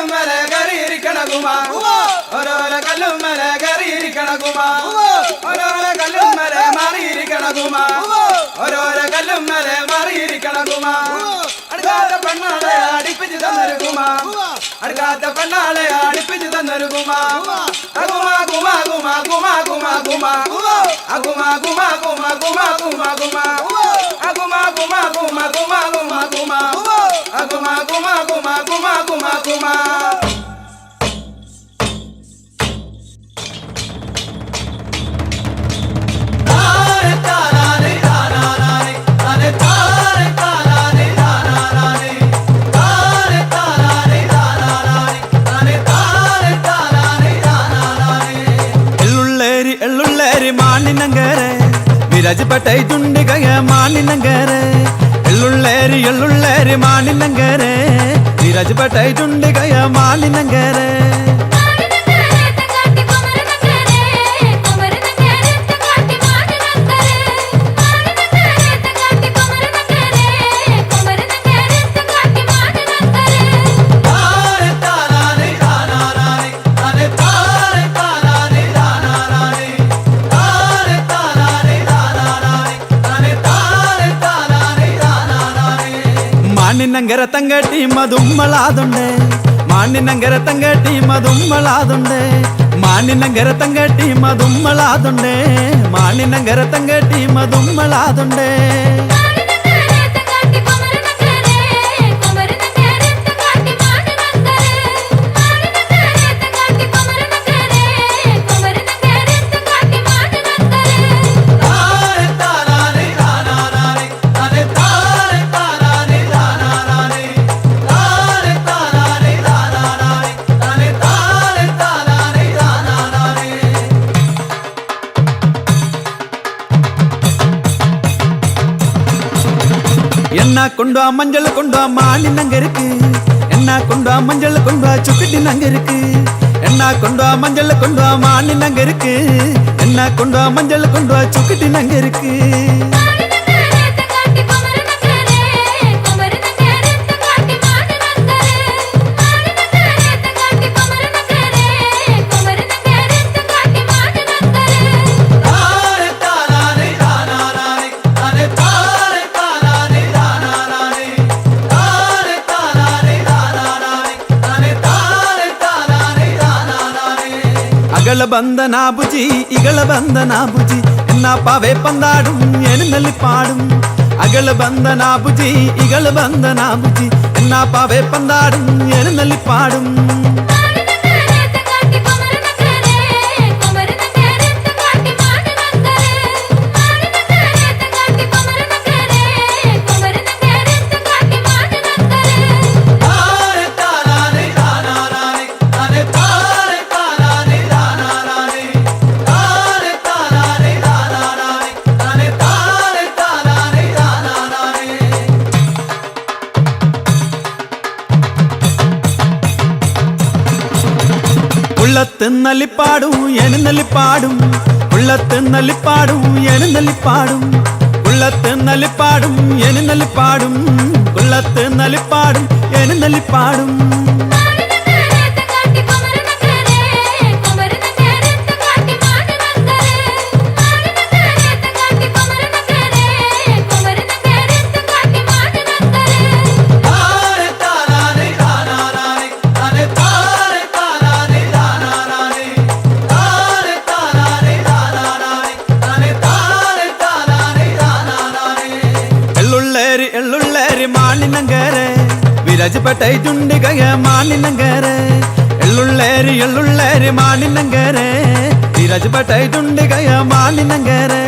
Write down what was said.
കല്ലുമല കറിയിരിക്കണകുമാ ഓരോരോ കല്ലുമല കറിയിരിക്കണകുമാ ഓരോരോ കല്ലുമല മാറിയിരിക്കണകുമാ ഓരോരോ കല്ലുമല മാറിയിരിക്കണകുമാ അടുക്കാത്ത പെണ്ണാളെ അടിപ്പിച്ച് തന്നൊരുകുമാ അടുക്കാത്ത പെണ്ണാളെ അടിപ്പിച്ച് തന്നൊരുകുമാ അകുമാ കുമാ കുമാ കുമാ കുമാ കുമാ അകുമാ കുമാ കുമാ കുമാ കുമാ കുമാ അകുമാ കുമാ കുമാ കുമാ കുമാ കുമാ അകുമാ കുമാ കുമാ കുമാ കുമാ കുമാ വിരാജപ്പെട്ട ചുണ്ടികയ മാനിനങ്കരെ എള്ളുള്ളേരി മാനിനങ്കരെ വിരാജപ്പെട്ട ചുണ്ടികയ മാനിനങ്കരെ മാനിനങ്കര തങ്കട്ടി മതുമ്മളാതുണ്ട് മാനിനങ്കര തങ്കട്ടി മതുമ്മളാതുണ്ട് മാനിനങ്കര തങ്കട്ടി മതുമ്മളാതുണ്ട് മാനിനങ്കര തങ്കട്ടി മതുമ്മളാതുണ്ട് என்ன கொண்டு மஞ்சள் கொண்டு மானின் அங்க இருக்கு என்ன கொண்டு மஞ்சள் கொண்டு சுக்கிட்டின் அங்க இருக்கு என்ன கொண்டு மஞ்சள் கொண்டு மானின் அங்க இருக்கு என்ன கொண்டு மஞ்சள் கொண்டு சுக்கிட்டின் அங்க இருக்கு ഇകള ബന്ധന ബുജി ഇകള ബന്ധന ബുജി എന്നാ പാവേ പന്താടും എന്നുള്ളി പാടും അകള ബന്ധന ബുജി ഇകള ബന്ധന ബുജി എന്നാ പാവേ പന്താടും എന്നുള്ളി പാടും ഉള്ളത്തിന്നലിപ്പാടും എന്നുള്ളിപ്പാടും ഉള്ളത്തിന്നലിപ്പാടും എന്നുള്ളിപ്പാടും ഉള്ളത്തിന്നലിപ്പാടും എന്നുള്ളിപ്പാടും ഉള്ളത്തിന്നലിപ്പാടും എന്നുള്ളിപ്പാടും മാനിനങ്കരെ വിരാജപ്പെട്ട ചുണ്ടികയ മാനിനങ്കരെ എള്ളുള്ളേരി മാനിനങ്കരെ വിരാജപ്പെട്ട ചുണ്ടികയ മാനിനങ്കരെ